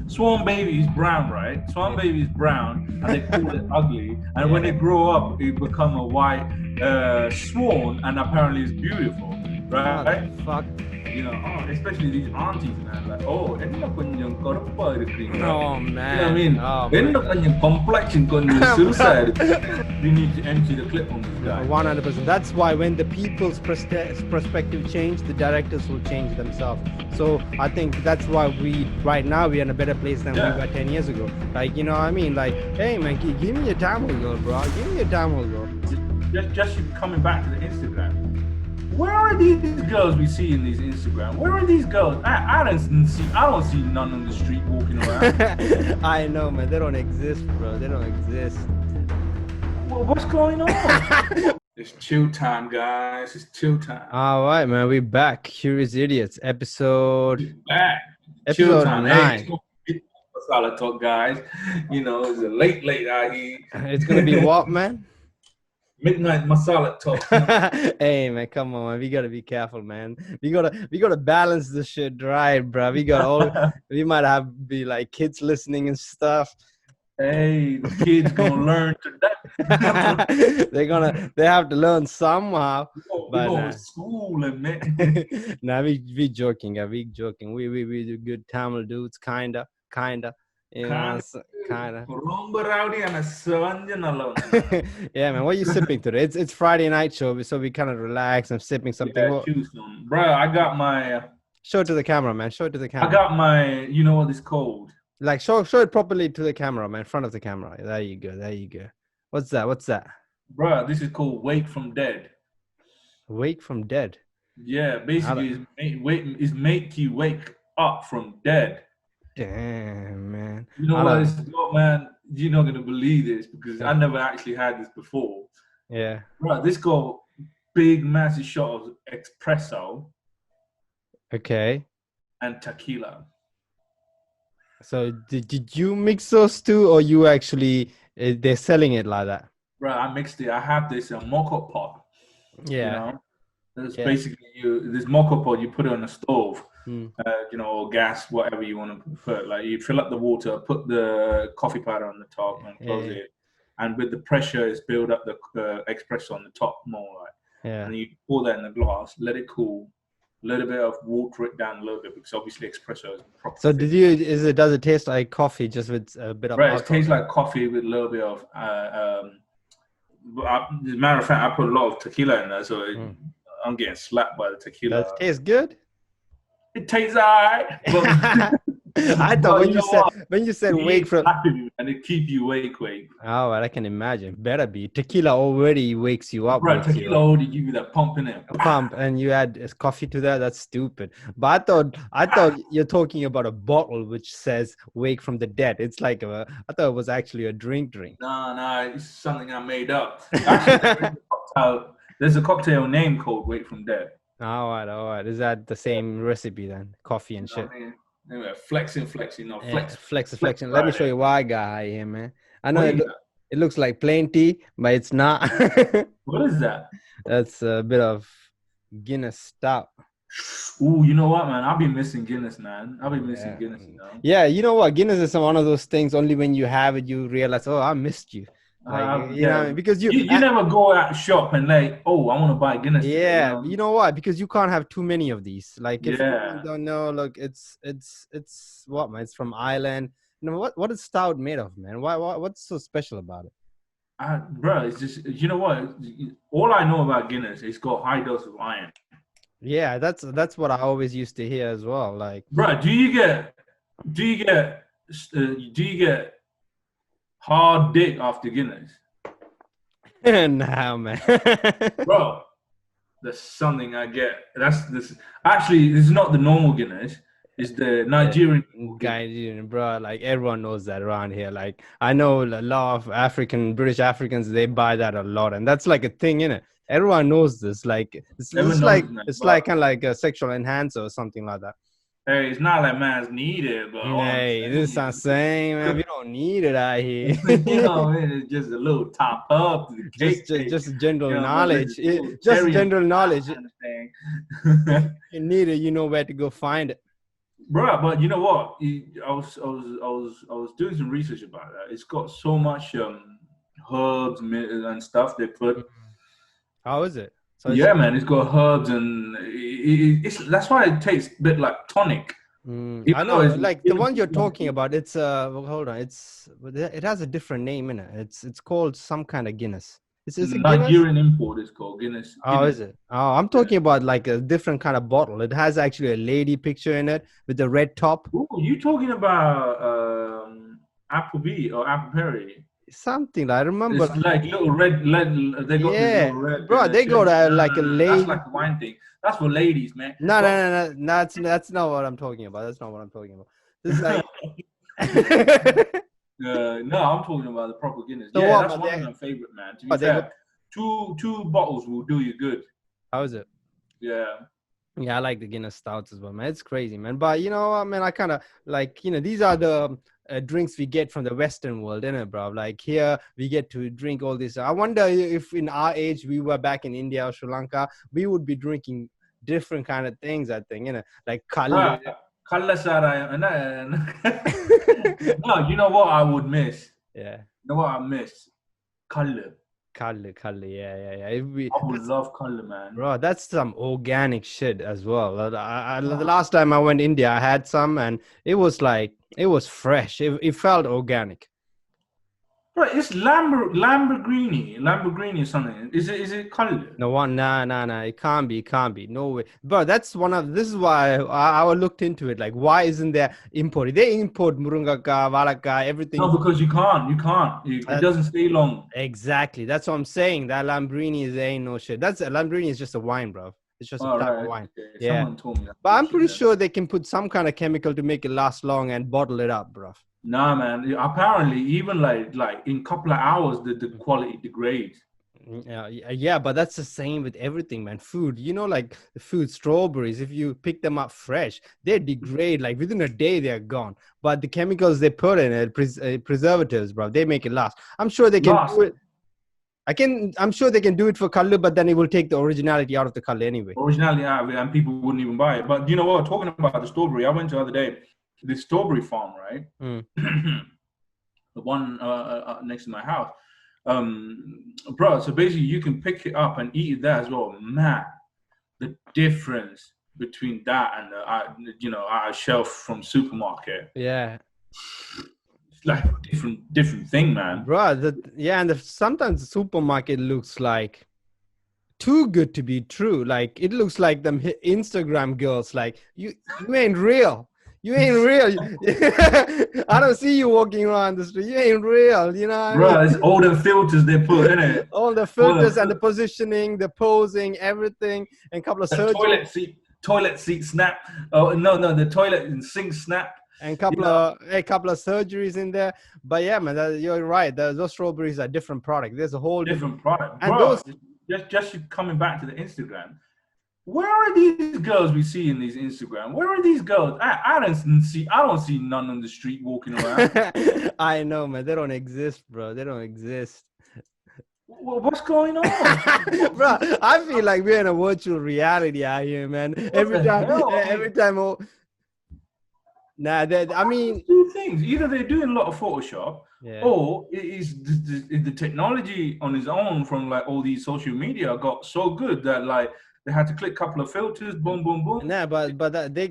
swan baby is brown, right? Swan Yeah. baby is brown, and they call it ugly. And when they grow up, it become a white swan, and apparently it's beautiful, right? What the fuck? Especially these aunties, man. Like, oh, என்ன கொஞ்சம் கருப்பா இருக்கிறீங்களா? Oh You know what I man. mean? Oh my என்ன god. கொஞ்சம் complexion கொஞ்சம் சிறுசா இருக்கு. We need to empty the clip on this guy. 100%. That's why when the people's perspective change, the directors will change themselves. So I think that's why right now, we're in a better place than we Yeah. were 10 years ago. Like, you know what I mean? Like, hey man, give me a Tamil girl, bro. Give me a Tamil girl. Just coming back to the Instagram. Where are these girls we see in these Instagram? Where are these girls? I don't see none on the street walking around. I know, man. They don't exist, bro. They don't exist. Well, what's going on? It's chill time, guys. It's chill time. All right, man. We're back. Curious Idiots, episode Back. Chill episode time. Hey, it's 9. gonna be solid talk, guys. It's a late out here. It's gonna be what, man? Midnight masala talk. Hey man, come on, man. We gotta be careful, man. We gotta balance this shit right, bro. We might have be like kids listening and stuff. Hey, the kids gonna learn today. They have to learn somehow. We But go to school and man. nah, we joking, we joking. We do good Tamil dudes, kinda. You know, kinda. ரொம்ப rowdy and சவஞ்ச நல்லவன். Yeah, man. What are you sipping today? It's Friday night show, so we kind of relax. I'm sipping something. Yeah, choose some. Bro, I got my Show it to the camera, man. Show it to the I camera. got my you know what it's called? Like show it properly to the camera, man. In front of the camera. There you go. There you go. What's that? Bro, this is called Wake from Dead. Wake from dead. Yeah, basically it's make you wake up from dead. Damn, man. You know what it's got, man? You're not gonna believe this because I never actually had this before. Yeah. Bro, this got big massive shot of espresso. Okay. And tequila. So did you mix those two, or you actually they're selling it like that? Bro, I mixed it. I have this mocha pot. Yeah. It's basically this mocha pot. You put it on the stove. Mm. Or gas, whatever you want to put. Like you fill up the water, put the coffee powder on the top, and close it. And with the pressure, it's build up the espresso on the top more, right? Yeah. And you pour that in the glass, let it cool. A little bit of water it down a little bit because obviously espresso is proper. So does it taste like coffee just with a bit of alcohol? It tastes like coffee with a little bit of as a matter of fact, I put a lot of tequila in there, so I'm getting slapped by the tequila. Does it taste good? It tastes alright. I thought when you said wake from and it keep you wake. Oh, I can imagine. Better be. Tequila already wakes you up. Right, tequila already give you that pump in it. A pump, and you add coffee to that. That's stupid. But I thought you're talking about a bottle which says "wake from the dead." It's like I thought it was actually a drink. No, it's something I made up. Actually, there's a cocktail name called "Wake from Dead." All right. Is that the same recipe then? Coffee and shit. Anyway, flexing. No, flexing. Let me show you why I got high here, man. I know it looks like plain tea, but it's not. What is that? That's a bit of Guinness stout. Ooh, you know what, man? I've been missing Guinness, man. Guinness. Yeah, you know what? Guinness is one of those things. Only when you have it, you realize, oh, I missed you. Like, you know, because you never go out shop and like, oh, I want to buy Guinness. Yeah, you know why? Because you can't have too many of these. Like, if you don't know, look, it's what, man? It's from Ireland. You know what is stout made of, man? What's so special about it? Bro, it's just, you know what? All I know about Guinness, it's got high dose of iron. Yeah, that's what I always used to hear as well. Like, bro, do you get hard dick after Guinness? Nah, man. Bro, there's something I get. This is not the normal Guinness. It's the Nigerian guy, bro. Like, everyone knows that around here. Like, I know a lot of British Africans, they buy that a lot, and that's like a thing, innit? Everyone knows this. Like, it's like kind of like a sexual enhancer or something like that. Hey, it's not like man's needed, but hey, this is I'm saying, man. We don't need it out here. You know, man, it's just a little top up. Just general knowledge. Just general knowledge. You need it, you know where to go find it. bro. But you know what? I was doing some research about that. It's got so much herbs and stuff they put. Mm. How is it? So it's Yeah, man, it's got herbs and it's that's why it tastes a bit like tonic, I even though know, it's like the in one you're food. talking about. It's well, hold on. It has a different name in it. It's called some kind of Guinness. Is it Guinness? Nigerian import is called Guinness. Oh, is Guinness. it? Oh, I'm Yeah. talking about like a different kind of bottle. It has actually a lady picture in it with the red top. Ooh, you talking about Applebee or Appleberry? Something I remember. It's like little red. They got this little Yeah, red bro, they shit. got a, No, like a no, no, no. That's lady. like a wine thing. That's for ladies, man. No, no, But no, no. That's not what I'm talking about. That's not what I'm talking about. This is like no, I'm talking about the proper Guinness. so Yeah, what, that's man? one of my favorite, man. To be They got fair, two bottles will do you good. how is it? Yeah. Yeah, I like the Guinness stouts as well, man. It's crazy, man. But you know, I mean, I kind of like, these are the drinks we get from the Western world, innit, bro? Like here, we get to drink all this. I wonder if in our age, we were back in India or Sri Lanka, we would be drinking different kind of things, I think, like kal. Bruh, Kalasara, no, you know what I would miss? Yeah, You know what I miss? Color. kal. Yeah, yeah, yeah. If we, I would love color, man. bro, that's some organic shit as well. The last time I went India, I had some, and it was like it was fresh. It felt organic. But it's Lamborghini or something. Is it color? No one, nah. It can't be. No way. But that's one of. This is why I looked into it. Like, why isn't there import? They import murungaka, valaka, everything. No, because you can't. It That's doesn't stay long. exactly. That's what I'm saying. That Lamborghini is ain't no shit. That's Lamborghini is just a wine, bro. It's just a All type of right, wine. okay. Yeah. Someone told me that But I'm bullshit. pretty Yeah. sure they can put some kind of chemical to make it last long and bottle it up, bro. Nah, man. Apparently, even like in a couple of hours, the quality degrades. Yeah, but that's the same with everything, man. Food, like the food, strawberries, if you pick them up fresh, they degrade like within a day, they're gone. But the chemicals they put in it, preservatives, bro, they make it last. I'm sure they can Last do it. I'm sure they can do it for color, but then it will take the originality out of the color anyway. originality out of it, and people wouldn't even buy it. But you know what? Talking about the strawberry, I went the other day. The strawberry farm, right? Mm. The one next to my house, bro. So basically, you can pick it up and eat it there as well. Man, the difference between that and our shelf from supermarket, Yeah, it's like a different thing, man. bro. And sometimes the supermarket looks like too good to be true. Like it looks like them Instagram girls. Like you ain't real. You ain't real. I don't see you walking around the street. You ain't real. You know what I mean? Bro, it's all the filters they put in it. All the All filters and the the, positioning, the posing, everything, and a couple of the surgery toilet seat snap. Oh no, the toilet and sink snap. and You know, a couple of surgeries in there. But yeah, man, you're right. Those strawberries are different product. There's a whole different different product, and bro. those. Just coming back to the Instagram. Where are these girls we see in these Instagram? Where are these girls? I don't see none on the street walking around. I know, man. They don't exist, bro. They don't exist. What's going on? Bro, I feel like we're in a virtual reality out here, man. What the hell? Every time. Oh, nah, I mean, Two things. Either they're doing a lot of Photoshop, yeah. or it is the technology on its own from like all these social media got so good that like they had to click a couple of filters, boom, boom, boom. Nah, but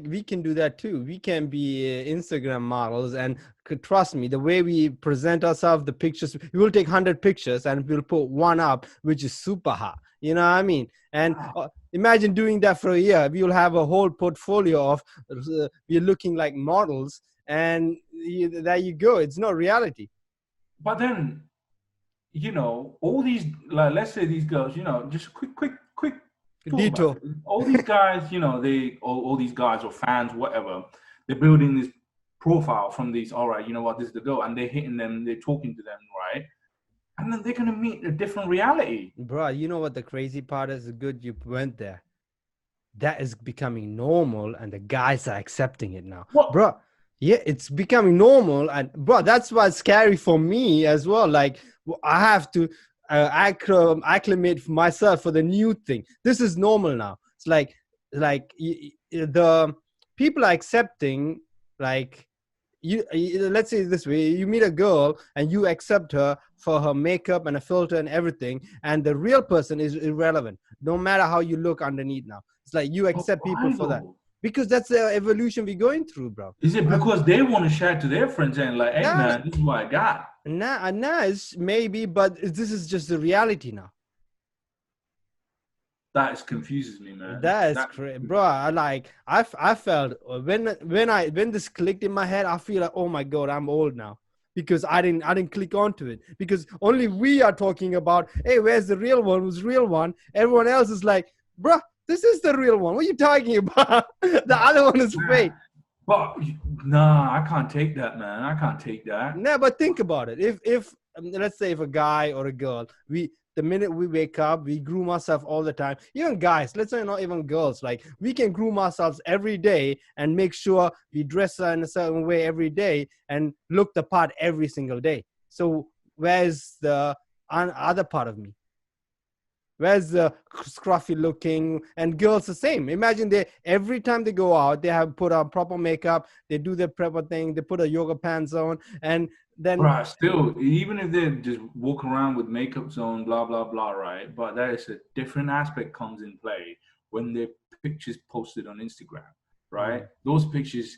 we can do that too. We can be Instagram models, and trust me, the way we present ourselves, the pictures, we will take 100 pictures and we'll put one up, which is super hot. You know what I mean? And imagine doing that for a year. We will have a whole portfolio of we're looking like models, and there you go. It's not reality. But then, all these like let's say these girls, just quick talk Detour. about it. All these guys, all these guys or fans, whatever, they're building this profile from these. All right, you know what? This is the girl, and they're hitting them, they're talking to them, right? And then they're gonna meet a different reality. Bro, you know what the crazy part is? Good you went there. That is becoming normal, and the guys are accepting it now. What? Bro, yeah, it's becoming normal. And bro, that's what's scary for me as well. Like, I have to acclimate myself for the new thing. This is normal now. It's like the people are accepting, like, let's say it this way, you meet a girl and you accept her for her makeup and a filter and everything, and the real person is irrelevant no matter how you look underneath. Now it's like you But accept people why for that though? because that's the evolution we're going through, bro. Is it because they want to share to their friends and like, hey Nah, man, this is what I got? nah, it's maybe, but this is just the reality now. That is confuses me, man. That is That crazy, bro. I felt when this clicked in my head, I feel like, oh my god, I'm old now because I didn't click onto it because only we are talking about, hey, where's the real one? Who's the real one? Everyone else is like, bro, this is the real one. What are you talking about? The other one is fake. but nah, I can't take that, man. I can't take that. No, but think about it. If let's say if a guy or a girl, the minute we wake up, we groom ourselves all the time. Even guys, let's say not even girls, like we can groom ourselves every day and make sure we dress in a certain way every day and look the part every single day. So where's the other part of me? Where's the scruffy looking? And girls the same. Imagine they every time they go out, they have put on proper makeup, they do their proper thing, they put a yoga pants on, and then Right, still, even if they just walk around with makeups on, blah blah blah, right? But that is a different aspect comes in play when their pictures posted on Instagram, right? Mm. Those pictures,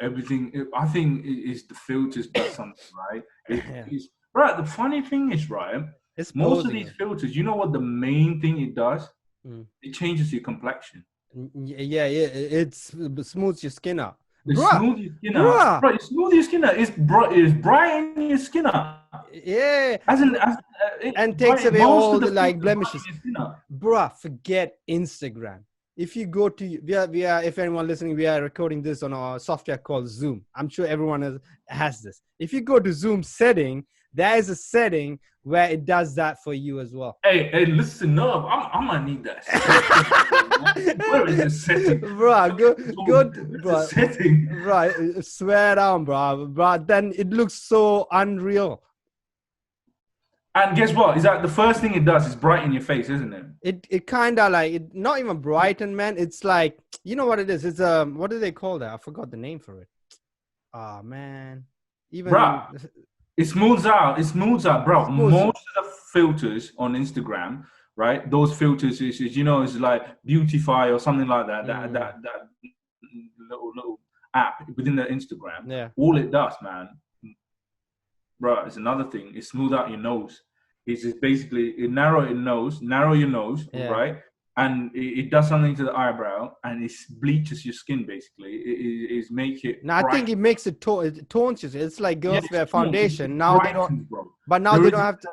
everything. I think is the filters does something, right? Yeah, It's right. The funny thing is, right? it's Most of posing these it. filters, you know what the main thing it does? Mm. It changes your complexion. Yeah, it's smooths your skin out, It bruh, smooth your skin out, bruh. bro. It smooth your skin out. It's brighten your skin out. Yeah, and takes away Most all of the the like filters brighten blemishes, your skin out. bruh. Forget Instagram. If you go to we are if anyone listening, we are recording this on a software called Zoom. I'm sure everyone has this. If you go to Zoom setting, there is a setting where it does that for you as well. Hey, listen up. I might need that setting. Where is the setting? Bro, Where's the bro, setting? right, swear down, bro. Then it looks so unreal. And guess what? Is that the first thing it does is brighten your face, isn't it? It kind of like it, not even brighten, man. It's like, you know what it is. It's what do they call that? I forgot the name for it. Ah, man. Bruh, Even it smooths out. It smooths out, bro. smooth. Most of the filters on Instagram, right? Those filters is like Beautify or something like that. Mm, That little app within the Instagram. yeah. All it does, man, bro, it's another thing. It smooth out your nose. It's just basically it narrow your nose, Yeah. right? And it does something to the eyebrow, and it bleaches your skin. Basically, it make it Now I bright. think it makes it tones you. It's like Yeah, girls wear it's cool. foundation. It Now they don't, brightens, bro. but now There they is don't have to.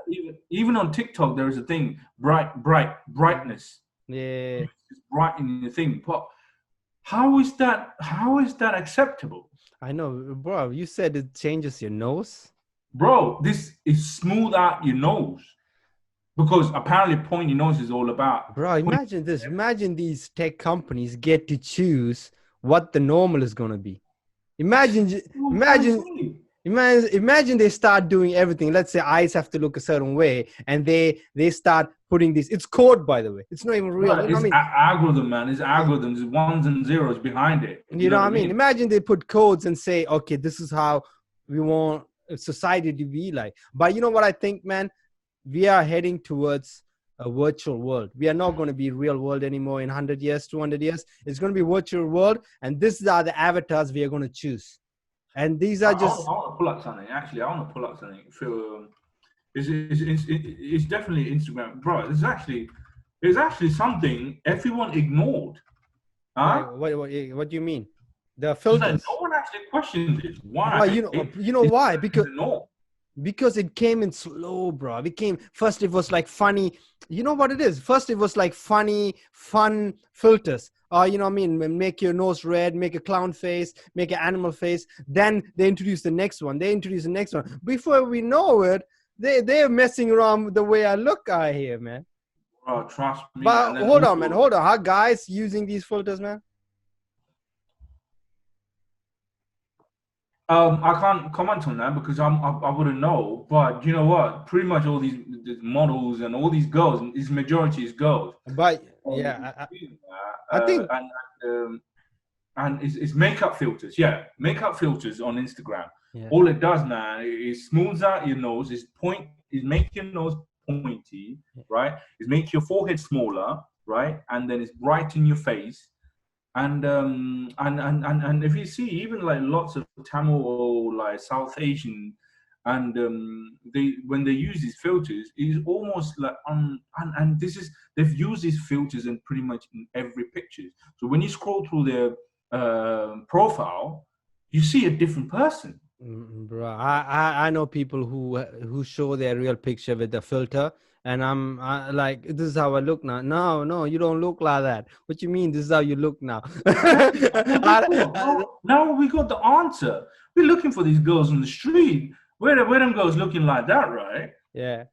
even on TikTok. There is a thing brightness. Yeah. It's brightening the thing. But how is that? How is that acceptable, I know, bro. You said it changes your nose. bro? This is smooth out your nose. Because apparently pointy nose is all about Bro, imagine this. Imagine these tech companies get to choose what the normal is going to be. Imagine, imagine, imagine they start doing everything. Let's say eyes have to look a certain way, and they start putting this. It's code, by the way. It's not even real. Right, You know it's what I mean? algorithm, man. It's algorithms, it's ones and zeros behind it. You You know know what what I I mean? mean? Imagine they put codes and say, okay, this is how we want society to be like. But you know what I think, man? We are heading towards a virtual world. We are not going to be real world anymore in 100 years, 200 years. It's going to be virtual world. And these are the avatars we are going to choose. And these are I just, want to pull up something. Actually, I want to pull up something. It's definitely Instagram, bro. There's actually something everyone ignored, like, huh? what do you mean? The It's like filters. no one actually questioned this. Why? Bro, you know It's why? the norm. Because it came in slow, bro. It came first, it was like funny. You know what it is? First, it was like funny, fun filters. You know what I mean? Make your nose red, make a clown face, make an animal face. Then they introduce the next one. They introduce the next one. Before we know it, they're messing around with the way I look out here, man. Bro, trust me. But And then hold on, man. also, Hold on. How guys using these filters, man? I can't comment on that because I wouldn't know. But you know what? Pretty much all these models and all these girls, this majority is girls. But Um, yeah, I think and and it's makeup filters. Yeah, makeup filters on Instagram. Yeah. All it does now is smooths out your nose, is make your nose pointy, right? Is make your forehead smaller, right? And then it's brighten your face. And if you see even like lots of Tamil or like South Asian, and they when they use these filters, it's almost like and this is they've used these filters in pretty much in every picture. So when you scroll through their profile, you see a different person. Bro, I know people who show their real picture with the filter, and like, this is how I look now. No, you don't look like that. What you mean? This is how you look now. Exactly. Now we got the answer. We're looking for these girls on the street. Where them girls looking like that, right? Yeah.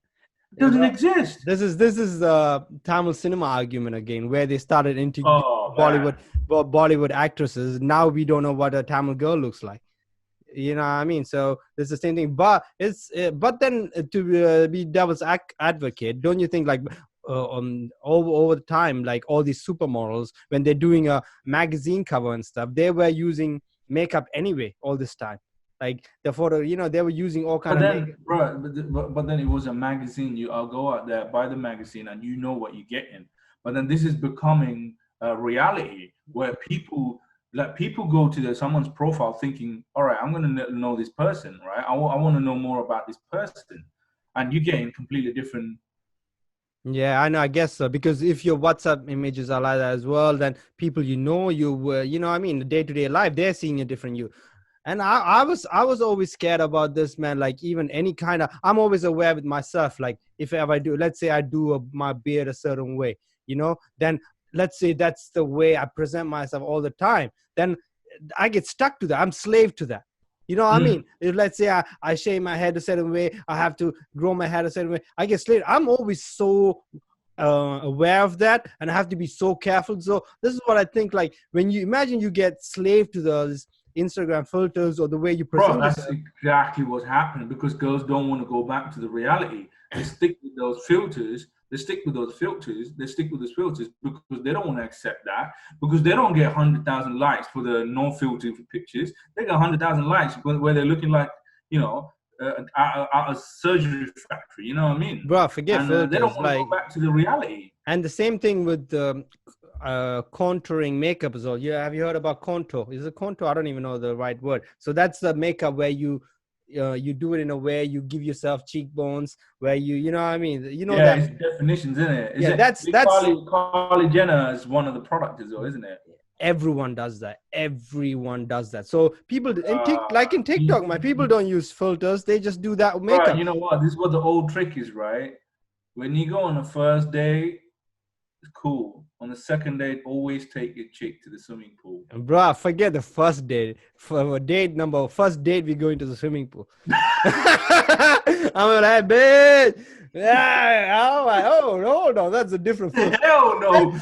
It doesn't exist. This is the Tamil cinema argument again, where they started into Bollywood actresses. Now we don't know what a Tamil girl looks like. You know what I mean? So it's the same thing. But but then to be devil's advocate, don't you think, like, over the time, like all these supermodels, when they're doing a magazine cover and stuff, they were using makeup anyway all this time. Like the photo, they were using all kind of makeup. Bro, but then it was a magazine. I'll go out there, buy the magazine, and you know what you're getting. But then this is becoming a reality where people go to someone's profile thinking, all right, I'm going to know this person, right? I want to know more about this person. And you're getting completely different. Yeah, I know. I guess so. Because if your WhatsApp images are like that as well, then people I mean, day-to-day life, they're seeing a different you. And I was always scared about this, man. Like, even any kind of, I'm always aware with myself. Like, if I do, let's say I do my beard a certain way, then let's say that's the way I present myself all the time. Then I get stuck to that. I'm slave to that. You know what I mean? If, let's say I shave my head a certain way, I have to grow my hair a certain way. I get slave. I'm always so aware of that, and I have to be so careful. So this is what I think. Like, when you imagine you get slave to those Instagram filters or the way you present. Bro, that's exactly what's happening, because girls don't want to go back to the reality. They stick with those filters. They stick with those filters because they don't want to accept that, because they don't get 100,000 likes for the no-filter pictures. They get 100,000 likes where they're looking like, a surgery factory. You know what I mean? Bro, forget filters. They don't want to go back to the reality. And the same thing with contouring makeup as well. Yeah, have you heard about contour? Is it contour? I don't even know the right word. So that's the makeup where you do it in a way you give yourself cheekbones, where you know what I mean. That it's definitions, isn't it? That's Kylie Jenner is one of the products as well, isn't it? Everyone does that. So people in TikTok, my people don't use filters. They just do that makeup. Right, you know what? This is what the old trick is, right? When you go on a first date, it's cool. On the second date, always take your chick to the swimming pool. Bruh, forget the first date. First date, we go into the swimming pool. I'm like, bitch. Oh, no, that's a different filter. Hell no.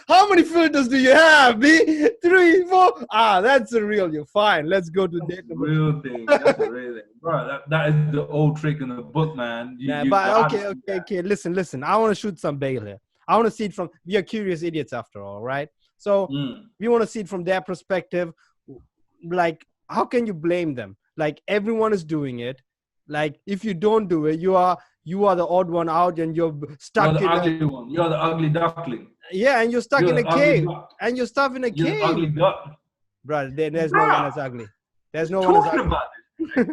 How many filters do you have, B? 3, 4? That's a real you. Fine, let's go to date number real thing. That's a real thing. Bro, that is the old trick in the book, man. Okay. Listen. I want to shoot some bail here. I want to see it from, we are curious idiots after all, right? So we want to see it from their perspective. Like, how can you blame them? Like, everyone is doing it. Like, if you don't do it, you are the odd one out, and you're stuck. You're the ugly one. You're the ugly duckling. Yeah, and you're stuck in a cave. And you're stuck in a cave. The ugly duck. Bro, there's no one as ugly. There's no one as ugly. About this.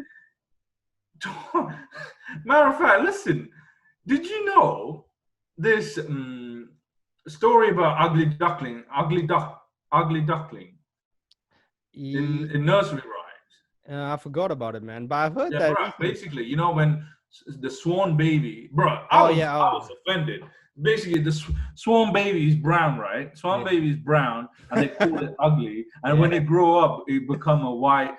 Matter of fact, listen. Did you know this story about ugly duckling in nursery rhymes? I forgot about it, man. But I've heard that. Bro, basically, when the swan baby, bro, I was offended. Basically, the swan baby is brown, right? Swan baby is brown, and they call it ugly. And when they grow up, it become a white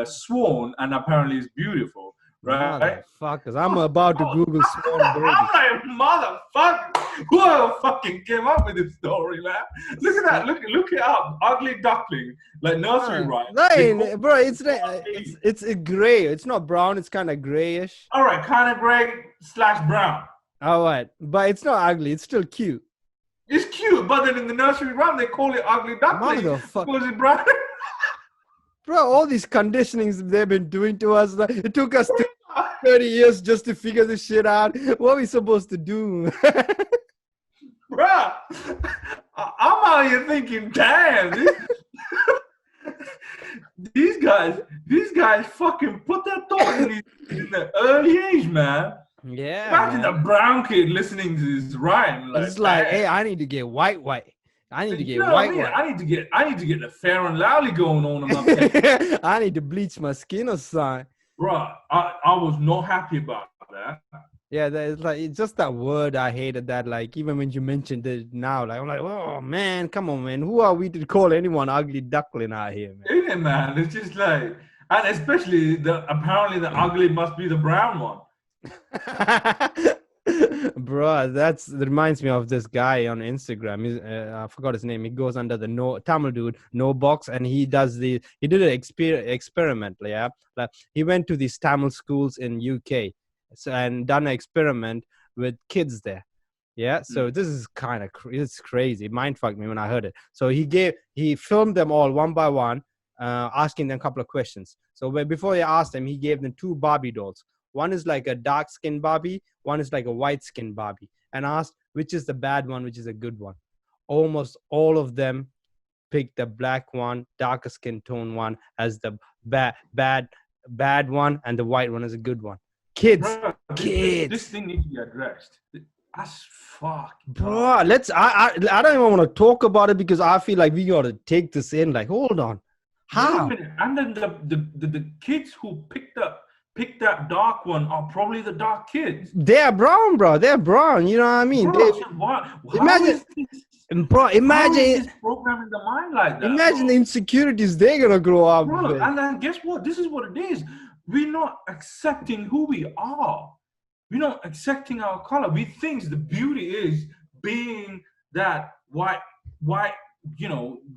swan, and apparently it's beautiful. Right? Motherfuckers, I'm about to Google swan baby. I'm like, motherfucker, whoever fucking came up with this story, man. Look at that. Look it up. Ugly duckling, like nursery rhyme. No, bro, it's gray. It's not brown. It's kind of grayish. All right, kind of gray / brown. All right, but it's not ugly. It's still cute. It's cute, but then in the nursery rhyme they call it ugly duckling because it's brown. Bro, all these conditionings they've been doing to us, like, it took us 30 years just to figure this shit out. What are we supposed to do? Bruh, I'm out here thinking, damn, these guys fucking put that thought in the early age, man. Yeah. Imagine a brown kid listening to this rhyme. Like, it's like, hey, I need to get white. I need to get white. I need to get the Fair and Lovely going on in my face. I need to bleach my skin or something. Bro, I was not happy about that. Yeah, it's just that word I hated. That, like, even when you mentioned it now, like, I'm like, oh man, come on, man, who are we to call anyone ugly duckling out here, man? Isn't it, man? It's just like, and especially apparently the ugly must be the brown one. Bro, that reminds me of this guy on Instagram. I forgot his name. He goes under the no Tamil dude, no box, and he did an experiment. Yeah, like, he went to these Tamil schools in UK, and done an experiment with kids there. Yeah, so this is kind of it's crazy. Mind fucked me when I heard it. So he filmed them all one by one, asking them a couple of questions. So before he asked them, he gave them 2 Barbie dolls. One is like a dark skin Barbie, one is like a white skin Barbie, and asked which is the bad one, which is a good one. Almost all of them picked the black one, darker skin tone one as the bad one, and the white one as a good one. Kids. This thing needs to be addressed. That's fuck, bro. I don't even want to talk about it because I feel like we gotta take this in. Like, hold on, how? And then the kids who picked that dark one are probably the dark kids. They're brown, bro. They're brown. You know what I mean? Imagine this programming the mind like that. Imagine the insecurities they're gonna grow up with. And then guess what? This is what it is. We're not accepting who we are. We're not accepting our color. We think the beauty is being that white,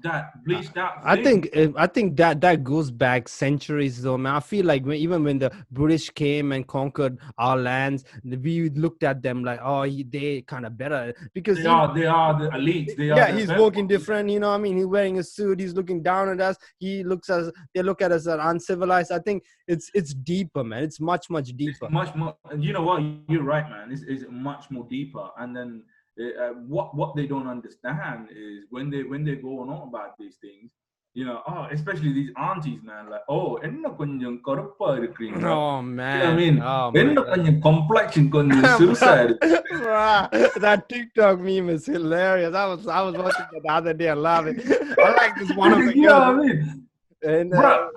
that bleached out thing. I think that goes back centuries though, man. I feel like even when the British came and conquered our lands, we looked at them like, oh, they kind of better because they are the elite. He's walking different, you know what I mean? He's wearing a suit, he's looking down at us, they look at us as uncivilized. I think it's deeper, man. It's much deeper. It's much more. You know what? You're right, man. It's much more deeper. And then what they don't understand is when they're going on about these things, especially these aunties, man, like, oh, enna konjam karuppa irukringa. Oh man, you know what I mean? Enna konjam complexion konjam sirusa irukku. That TikTok meme is hilarious. I was watching it the other day. I love it. I like this one of the you know what I mean? And bro,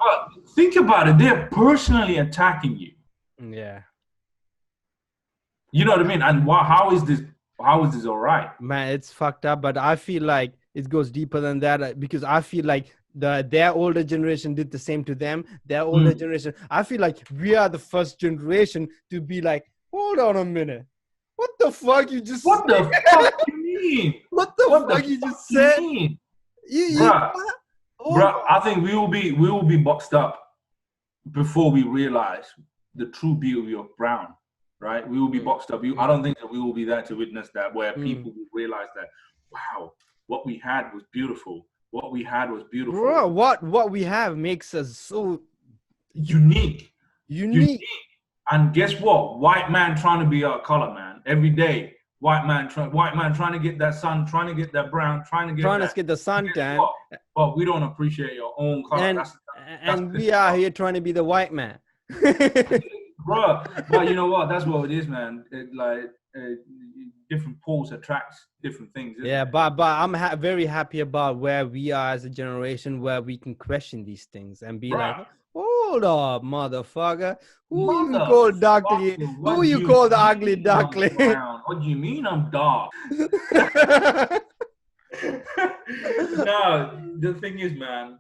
think about it. They're personally attacking you. Yeah. You know what I mean? And how is this all right? Man, it's fucked up, but I feel like it goes deeper than that because I feel like their older generation did the same to them. Their older generation, I feel like we are the first generation to be like, hold on a minute. What the fuck you just What said? the fuck you mean? What the fuck you just said? Bruh, I think we will be boxed up before we realize the true beauty of brown. Right, we will be boxed up. I don't think that we will be there to witness that, where people will realize that, wow, what we had was beautiful. What we had was beautiful. Bro, what we have makes us so unique. And guess what? White man trying to be our color, man. Every day, white man trying to get that sun, trying to get that brown, trying to get the sun tan. But we don't appreciate your own color. And we are here trying to be the white man. Bro, but you know what? That's what it is, man. Different poles attracts different things. Yeah, but I'm very happy about where we are as a generation, where we can question these things and be like, hold up, motherfucker. Who you call duckling? Who you call the ugly duckling? What do you mean I'm dark? No, the thing is, man,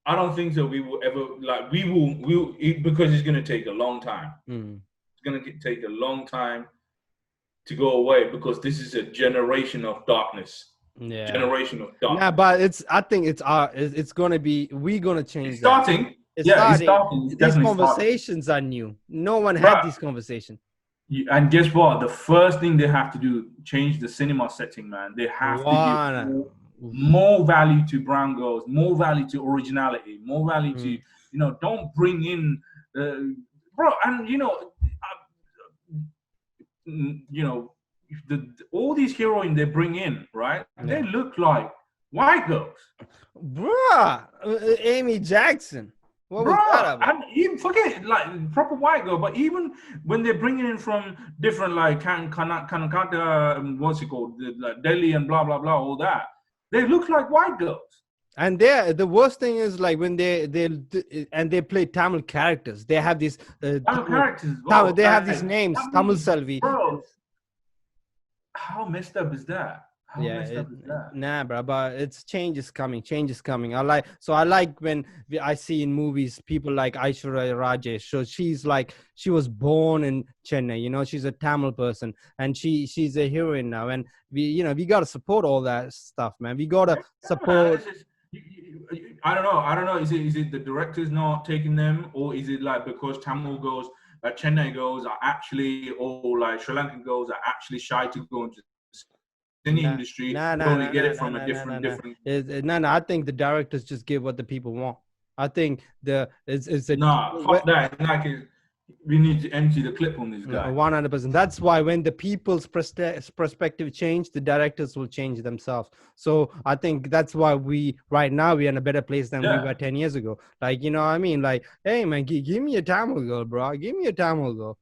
I don't think so. We will ever because it's going to take a long time. It's going to take a long time to go away because this is a generation of darkness. Yeah, generation of darkness. Yeah, but I think it's going to be. We're going to change. It's starting. It's starting. These conversations are new. No one had this conversation. And guess what? The first thing they have to do, change the cinema setting, man. They have to give One. more value to brown girls, more value to originality, more value to, Mm. don't bring in, bro. And you know, all these heroines they bring in, right? They Yeah. look like white girls, Bruh, Amy Jackson. What was that bro. about? And even forget like proper white girl, but even when they're bringing in from different like what's it called, like Delhi and blah blah blah, all that, they look like white girls. And the worst thing is like when they play Tamil characters. They have these Other Tamil, characters as well. they have these Like, names, I Tamil mean, Selvi. bro, how messed up is that? How Yeah, messed up is that? nah, bro, but it's change is coming. Change is coming. I like when I see in movies people like Aishwarya Rajesh. So she was born in Chennai. She's a Tamil person, and she's a heroine now. And we gotta support all that stuff, man. We gotta Yeah, man, support. it's just, I don't know. I don't know. Is it the directors not taking them, or is it like because Tamil girls, like Chennai girls, are actually, or like Sri Lankan girls are actually shy to go into the cine Nah, industry? nah, They nah, only nah, get nah, it nah, from a nah, nah, nah, different nah. different. No, no. I think the directors just give what the people want. I think it's a Nah, fuck that. Like, we need to empty the clip on this guy. 100%. That's why when the people's perspective change, the directors will change themselves. So I think that's why right now we're in a better place than we Yeah. were 10 years ago. Like, what I mean? Like, hey man, give me a Tamil girl, bro. Give me a Tamil girl.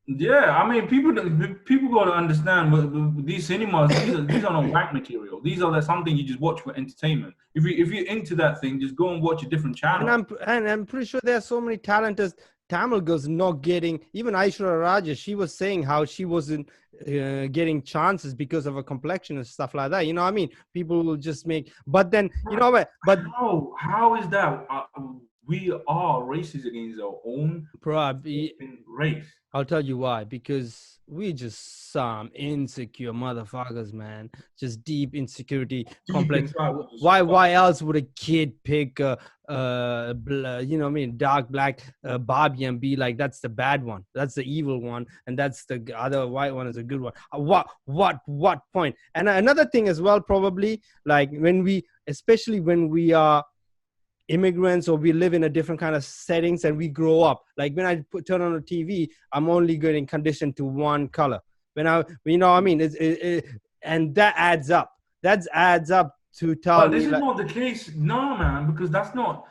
Yeah, I mean, people got to understand. These cinemas, these are not wank material. These are something you just watch for entertainment. If you're into that thing, just go and watch a different And channel. I'm pretty sure there are so many talented Tamil girls not getting, even Aishwarya Rajesh. She was saying how she wasn't getting chances because of her complexion and stuff like that. What I mean? People will just make, but then what? But How is that? We are racist against our own probably race. I'll tell you why. Because we just some insecure motherfuckers, man. Just deep insecurity Deep complex. inside, we just Why fuck. else would a kid pick what I mean, dark black Barbie and be like, that's the bad one, that's the evil one, and that's the other white one is a good one. What point? And another thing as well, probably like especially when we are immigrants or we live in a different kind of settings and we grow up, like when turn on a TV, I'm only getting conditioned to one color. When I I mean and that adds up to tell But this me is like, not the case, no, man, because that's not.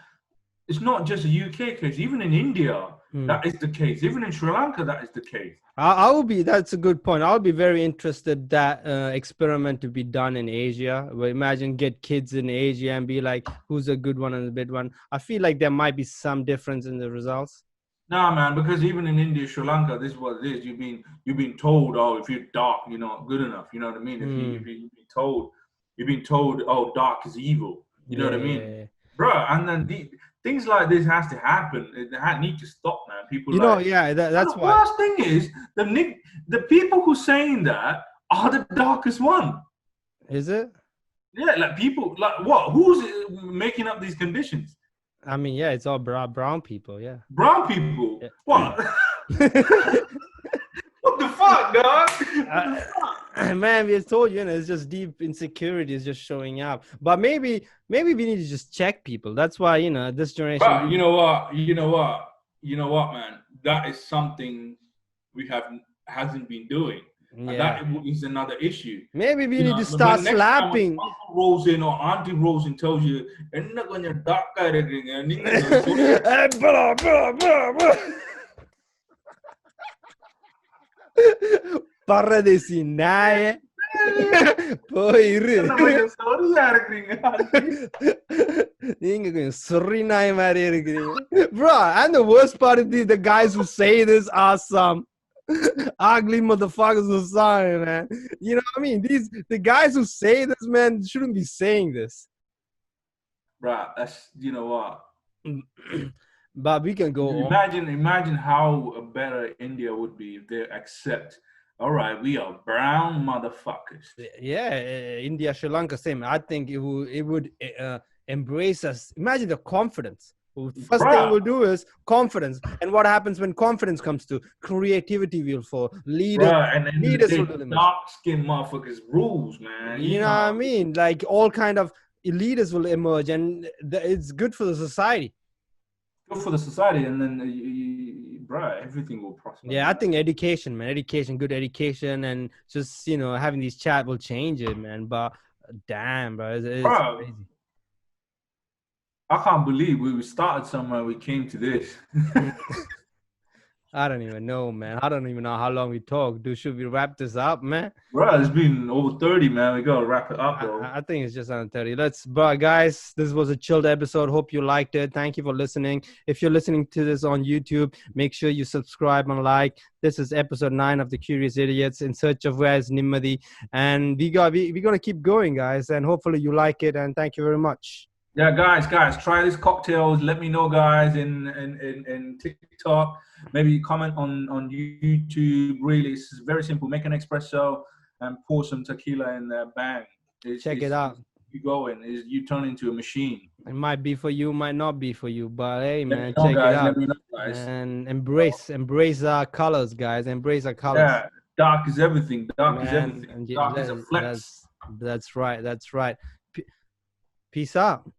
It's not just a UK case. Even in India, hmm. that is the case. Even in Sri Lanka, that is the case. I'll be that's a good point. I'll be very interested that experiment to be done in Asia. Well, imagine get kids in Asia and be like, who's a good one and a bad one. I feel like there might be some difference in the results. Nah, man, because even in India, Sri Lanka, this is what it is. You've been told, oh, if you're dark, you're not good enough. You know what I mean? If you Hmm. if you you've been told, oh, dark is evil. You know Yeah, what I yeah, mean, yeah. bro? And then things like this has to happen. Need to stop, man. People like, Yeah, and that's the why. worst thing is the people who saying that are the darkest one. Is it? Yeah, like people like what? Who's making up these conditions? I mean, yeah, it's all brown people. Yeah. Brown people. Yeah. What? What the fuck, dog? What the fuck? Man, we told you, it's just deep insecurity is just showing up. But maybe we need to just check people. That's why this generation. But you know what? You know what, man? That is something we have hasn't been doing, and that Yeah. is another issue. Maybe we You need to know, start when next time when slapping. Uncle rolls in or Auntie rolls in tells you, "என்ன கொஞ்சம் dark ஆ இருக்கீங்க, நீங்க Blah, blah, blah, blah. பரதேசி நாயே போயிரு கொஞ்சம் சொரியா இருக்கிறீங்க, auntie." நீங்க கொஞ்சம் சொறி நாய் மாதிரி இருக்கிறீங்க. Bro, and the worst part is the guys who say this are some ugly motherfuckers who sorry, man. You know what I mean? The guys who say this, man, shouldn't be saying this. Right, that's you know what. But we can go on. Imagine how better India would be if they accept. All right, we are brown motherfuckers. Yeah, India, Sri Lanka, same. I think it would embrace us. Imagine the confidence. First thing Bruh, we'll do is confidence. And what happens when confidence comes to creativity will fall. bruh, and then the Leaders will day emerge. dark skinned motherfuckers rules, man. You You know know what I how mean? Like all kind of leaders will emerge, and it's good for the society. good for the society, and then bruh, everything will prosper, Yeah, I man. think education, man, education, good education, and just having these chat will change it, man. But damn, bro, it's Bruh, crazy. I can't believe we started somewhere, we came to this. I don't even know, man. I don't even know how long we talk. Should we wrap this up, man? Bruh, it's been over 30, man. We gotta wrap it up, bro. I think it's just under 30. But guys, this was a chilled episode. Hope you liked it. Thank you for listening. If you're listening to this on YouTube, make sure you subscribe and like. This is episode 9 of the Curious Idiots in search of where's Nimadi. And we're gonna keep going, guys. And hopefully you like it. And thank you very much. Yeah, guys, try these cocktails. Let me know, guys, in TikTok. Maybe comment on YouTube. Really, it's very simple. Make an espresso and pour some tequila in there. Bang! Check it out. You going? You turn into a machine. It might be for you, might not be for you, but hey, Let me man, know, check it guys. out Let me know, guys. and embrace our colors, guys. Embrace our colors. Yeah, dark is everything. Dark is everything. And Dark is a flex. that's right. Peace out.